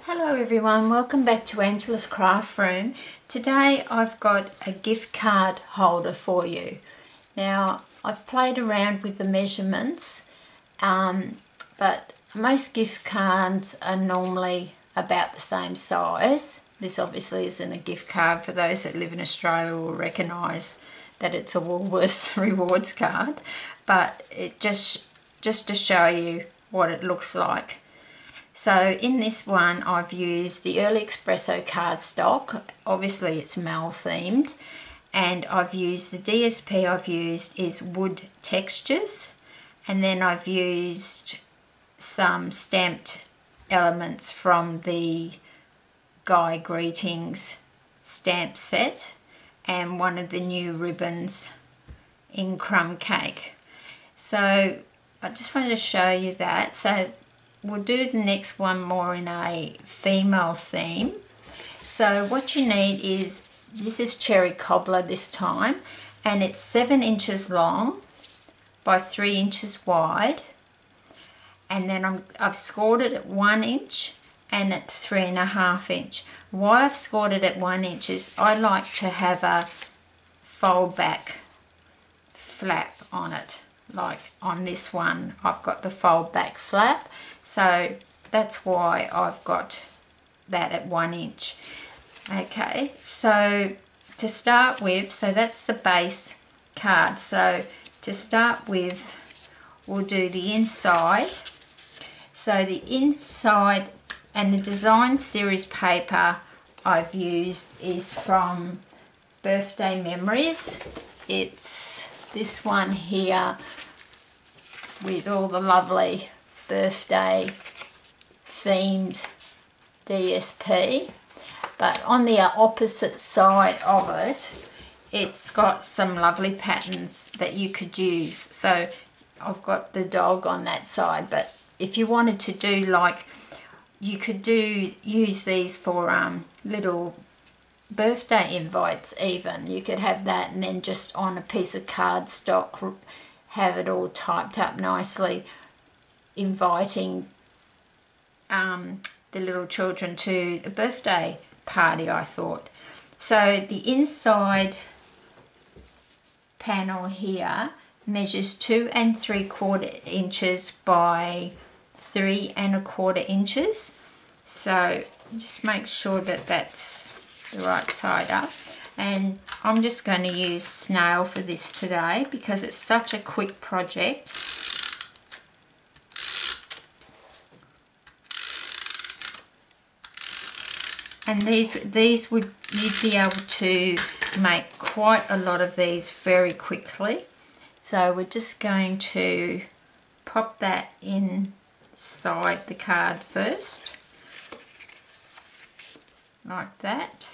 Hello everyone, welcome back to Angela's Craft Room. Today I've got a gift card holder for you. Now I've played around with the measurements, but most gift cards are normally about the same size. This obviously isn't a gift card. For those that live in Australia will recognise that it's a Woolworths rewards card, but it just to show you what it looks like. So in this one I've used the Early Espresso cardstock. Obviously it's Mal themed, and I've used the DSP I've used is Wood Textures, and then I've used some stamped elements from the Guy Greetings stamp set and one of the new ribbons in Crumb Cake. So I just wanted to show you that. So we'll do the next one more in a female theme. So what you need is, this is Cherry Cobbler this time, and it's 7 inches long by 3 inches wide, and then I've scored it at 1 inch and at 3.5 inch. Why I've scored it at 1 inch is I like to have a fold back flap on it. Like on this one I've got the fold back flap, so that's why I've got that at 1 inch. Okay, so to start with, so that's the base card. So to start with, we'll do the inside. So the inside, and the design series paper I've used is from Birthday Memories. It's this one here with all the lovely birthday themed DSP, but on the opposite side of it, it's got some lovely patterns that you could use. So I've got the dog on that side, but if you wanted to do, like, you could use these for little birthday invites even. You could have that, and then just on a piece of cardstock have it all typed up nicely, inviting the little children to the birthday party, I thought. So the inside panel here measures 2 3/4 inches by 3 1/4 inches. So just make sure that that's the right side up. And I'm just going to use snail for this today because it's such a quick project. And these would, you'd be able to make quite a lot of these very quickly. So we're just going to pop that inside the card first, like that.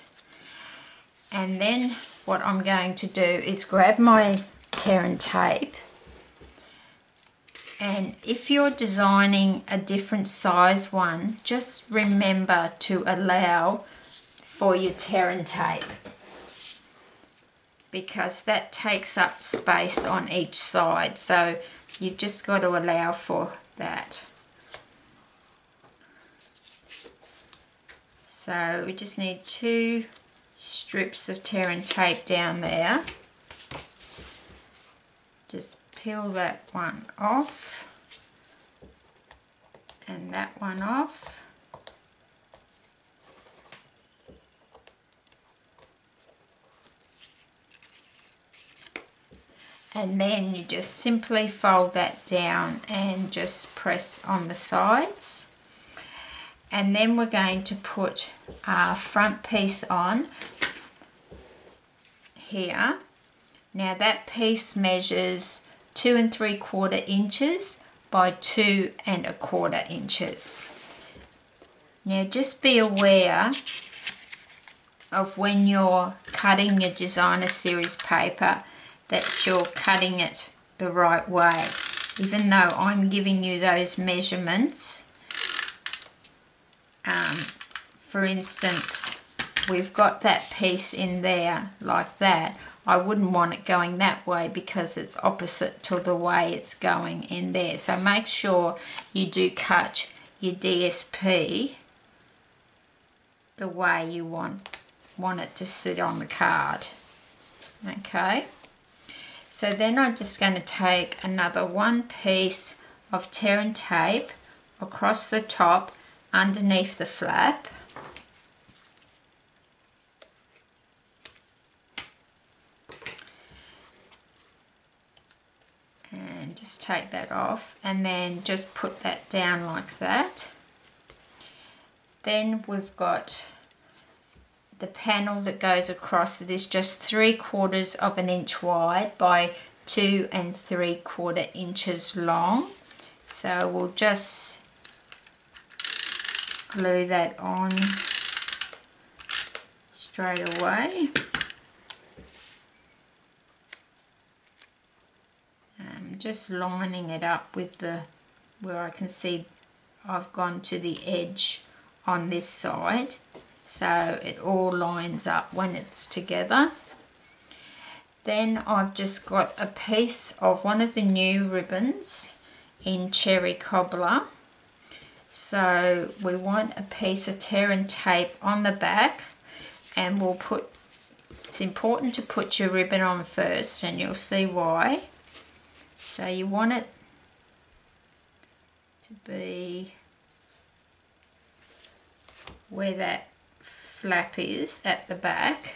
And then what I'm going to do is grab my tear and tape, and if you're designing a different size one, just remember to allow for your tear and tape, because that takes up space on each side. So you've just got to allow for that. So we just need 2 strips of tear and tape down there. Just peel that one off and that one off. And then you just simply fold that down and just press on the sides. And then we're going to put our front piece on here. Now that piece measures 2 3/4 inches by 2 1/4 inches. Now just be aware of when you're cutting your designer series paper that you're cutting it the right way. Even though I'm giving you those measurements, for instance, we've got that piece in there like that. I wouldn't want it going that way because it's opposite to the way it's going in there. So make sure you do cut your DSP the way you want it to sit on the card. Okay, so then I'm just going to take another one piece of tear and tape across the top underneath the flap. And just take that off and then just put that down like that. Then we've got the panel that goes across. It is just 3/4 of an inch wide by 2 3/4 inches long. So we'll just glue that on straight away. Just lining it up with where I can see I've gone to the edge on this side, so it all lines up when it's together. Then I've just got a piece of one of the new ribbons in Cherry Cobbler. So we want a piece of tear and tape on the back, and it's important to put your ribbon on first, and you'll see why. So you want it to be where that flap is at the back.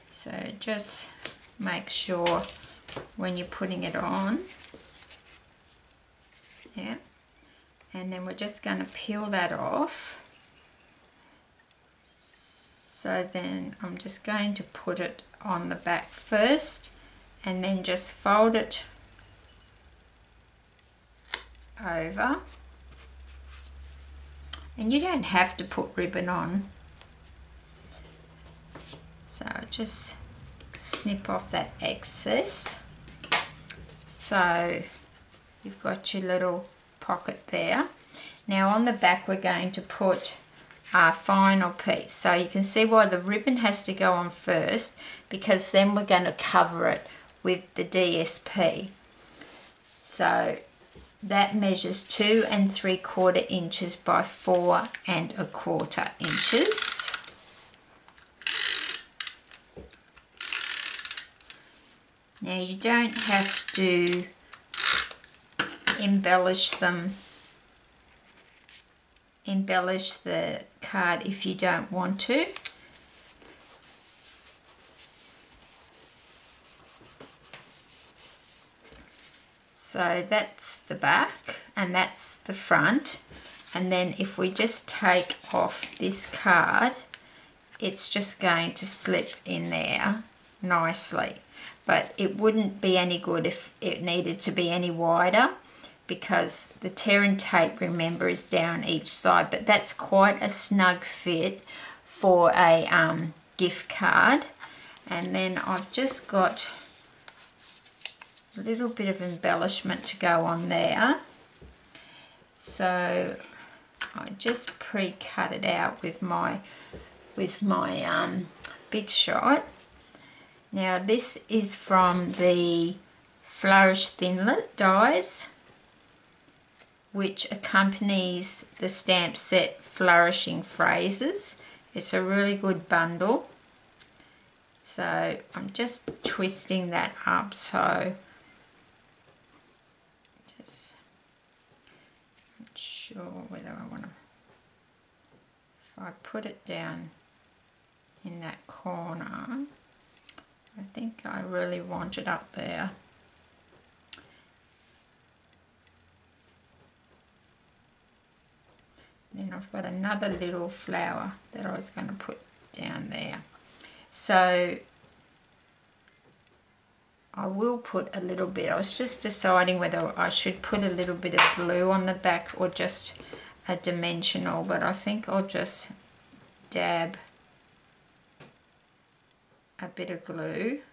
So just make sure when you're putting it on. Yeah. And then we're just going to peel that off. So then I'm just going to put it on the back first and then just fold it over. And you don't have to put ribbon on, so just snip off that excess. So you've got your little pocket there. Now on the back we're going to put our final piece, so you can see why the ribbon has to go on first, because then we're going to cover it with the DSP. So that measures 2 3/4 inches by 4 1/4 inches. Now you don't have to embellish the card if you don't want to. So that's the back and that's the front, and then if we just take off this card, it's just going to slip in there nicely, but it wouldn't be any good if it needed to be any wider, because the tear and tape, remember, is down each side, but that's quite a snug fit for a gift card. And then I've just got a little bit of embellishment to go on there, so I just pre-cut it out with my Big Shot. Now this is from the Flourish Thinlet dies, which accompanies the stamp set Flourishing Phrases. It's a really good bundle. So I'm just twisting that up, so just not sure whether I want to, if I put it down in that corner, I think I really want it up there. Then I've got another little flower that I was going to put down there. So I will put a little bit, I was just deciding whether I should put a little bit of glue on the back or just a dimensional, but I think I'll just dab a bit of glue,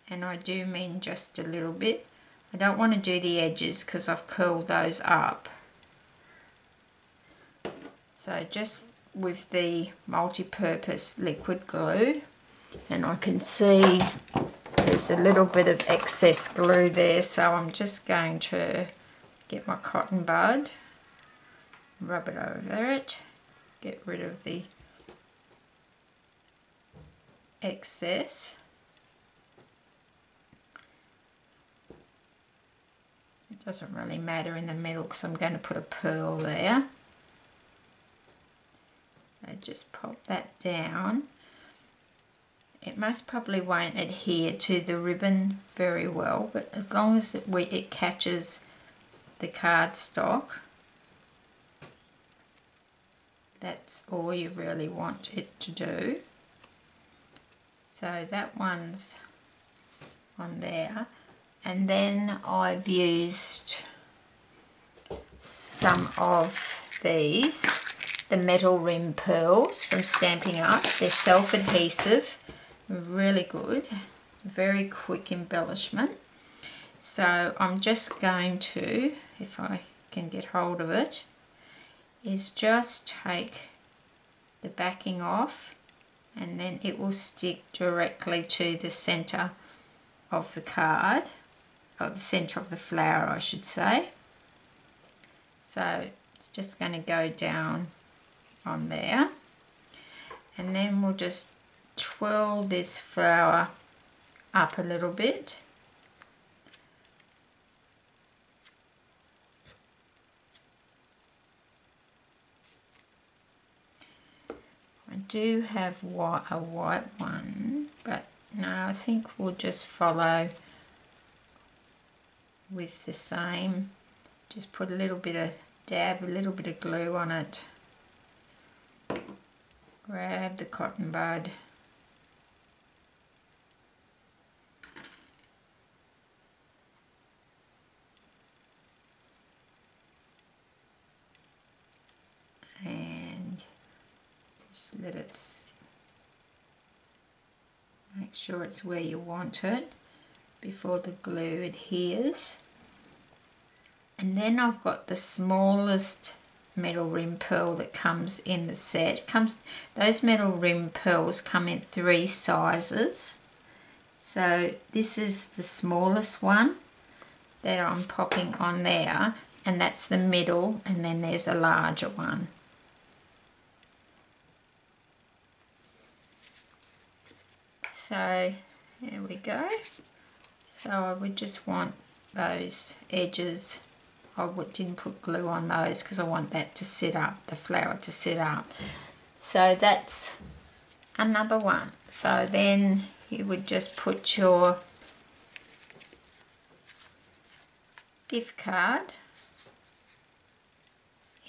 and I do mean just a little bit. I don't want to do the edges because I've curled those up. So just with the multi-purpose liquid glue, and I can see there's a little bit of excess glue there, so I'm just going to get my cotton bud, rub it over it, get rid of the excess. It doesn't really matter in the middle because I'm going to put a pearl there. So just pop that down. It most probably won't adhere to the ribbon very well, but as long as it catches the cardstock, that's all you really want it to do. So that one's on there, and then I've used some of these, the metal rim pearls from Stampin' Up. They're self-adhesive, really good, very quick embellishment. So I'm just going to, if I can get hold of it, is just take the backing off, and then it will stick directly to the center of the card, or the center of the flower I should say. So it's just going to go down on there, and then we'll just twirl this flower up a little bit. I do have a white one, but no, I think we'll just follow with the same. Just put a little bit of, dab a little bit of glue on it. Grab the cotton bud. And just let it, make sure it's where you want it before the glue adheres. And then I've got the smallest metal rim pearl that comes in the set. Those metal rim pearls come in 3 sizes. So this is the smallest one that I'm popping on there, and that's the middle, and then there's a larger one. So there we go. So I would just want those edges, I didn't put glue on those because I want that to sit up, the flower to sit up. So that's another one. So then you would just put your gift card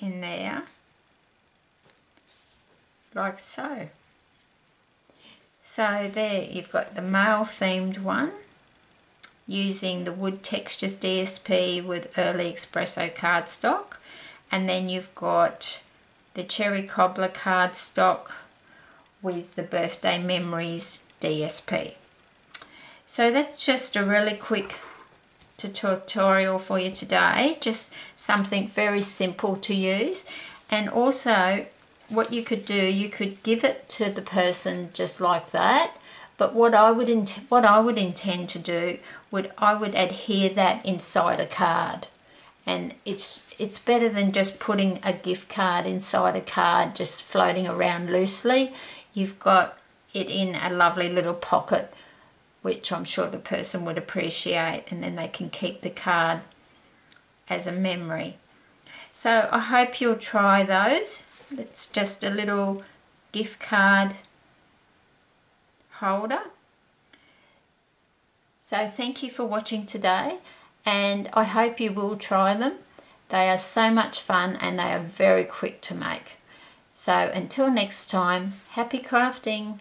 in there, like so. So there you've got the male themed one, using the Wood Textures DSP with Early Espresso cardstock, and then you've got the Cherry Cobbler cardstock with the Birthday Memories DSP. So that's just a really quick tutorial for you today, just something very simple to use. And also what you could do, you could give it to the person just like that. But what I would intend to do, I would adhere that inside a card, and it's better than just putting a gift card inside a card, just floating around loosely. You've got it in a lovely little pocket, which I'm sure the person would appreciate, and then they can keep the card as a memory. So I hope you'll try those. It's just a little gift card holder. So thank you for watching today, and I hope you will try them. They are so much fun and they are very quick to make. So until next time, happy crafting.